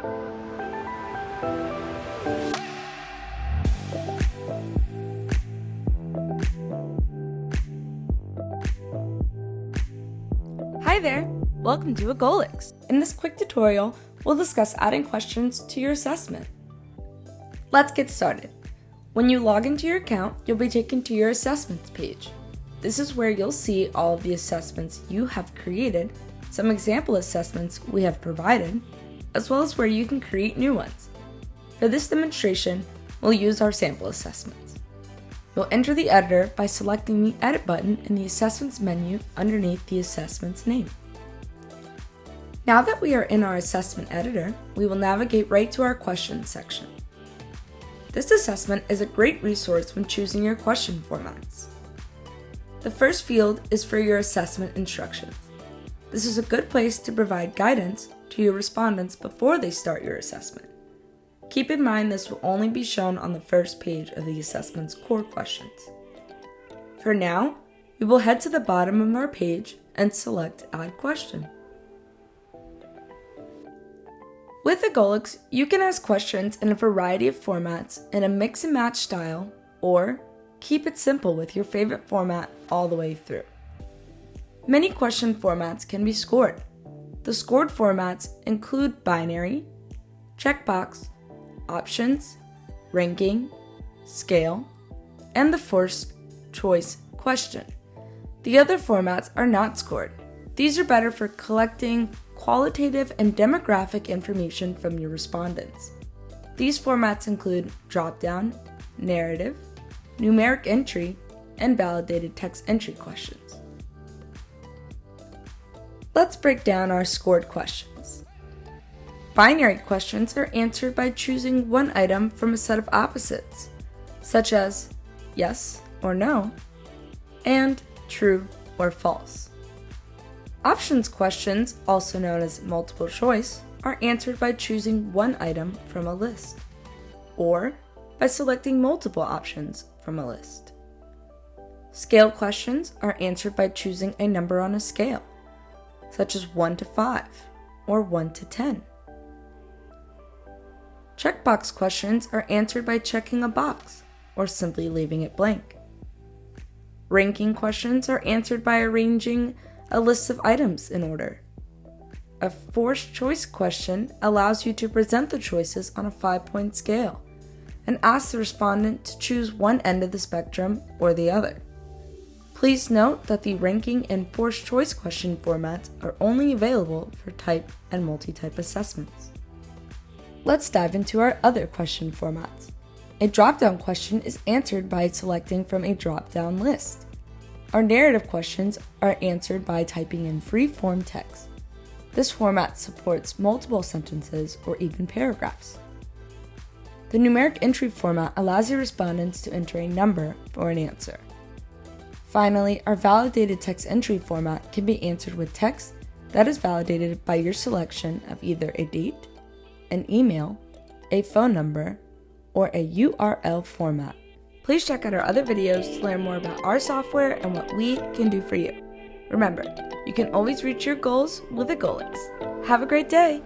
Hi there! Welcome to Agolix. In this quick tutorial, we'll discuss adding questions to your assessment. Let's get started. When you log into your account, you'll be taken to your assessments page. This is where you'll see all of the assessments you have created, some example assessments we have provided, as well as where you can create new ones. For this demonstration, we'll use our sample assessments. You'll enter the editor by selecting the Edit button in the Assessments menu underneath the assessment's name. Now that we are in our assessment editor, we will navigate right to our questions section. This assessment is a great resource when choosing your question formats. The first field is for your assessment instructions. This is a good place to provide guidance to your respondents before they start your assessment. Keep in mind this will only be shown on the first page of the assessment's core questions. For now, we will head to the bottom of our page and select Add Question. With Agolix, you can ask questions in a variety of formats in a mix and match style, or keep it simple with your favorite format all the way through. Many question formats can be scored. The scored formats include binary, checkbox, options, ranking, scale, and the forced choice question. The other formats are not scored. These are better for collecting qualitative and demographic information from your respondents. These formats include drop-down, narrative, numeric entry, and validated text entry questions. Let's break down our scored questions. Binary questions are answered by choosing one item from a set of opposites, such as yes or no, and true or false. Options questions, also known as multiple choice, are answered by choosing one item from a list, or by selecting multiple options from a list. Scale questions are answered by choosing a number on a scale, such as 1 to 5 or 1 to 10. Checkbox questions are answered by checking a box or simply leaving it blank. Ranking questions are answered by arranging a list of items in order. A forced choice question allows you to present the choices on a 5-point scale and ask the respondent to choose one end of the spectrum or the other. Please note that the ranking and forced choice question formats are only available for type and multi-type assessments. Let's dive into our other question formats. A drop-down question is answered by selecting from a drop-down list. Our narrative questions are answered by typing in free-form text. This format supports multiple sentences or even paragraphs. The numeric entry format allows your respondents to enter a number for an answer. Finally, our validated text entry format can be answered with text that is validated by your selection of either a date, an email, a phone number, or a URL format. Please check out our other videos to learn more about our software and what we can do for you. Remember, you can always reach your goals with Agolix. Have a great day!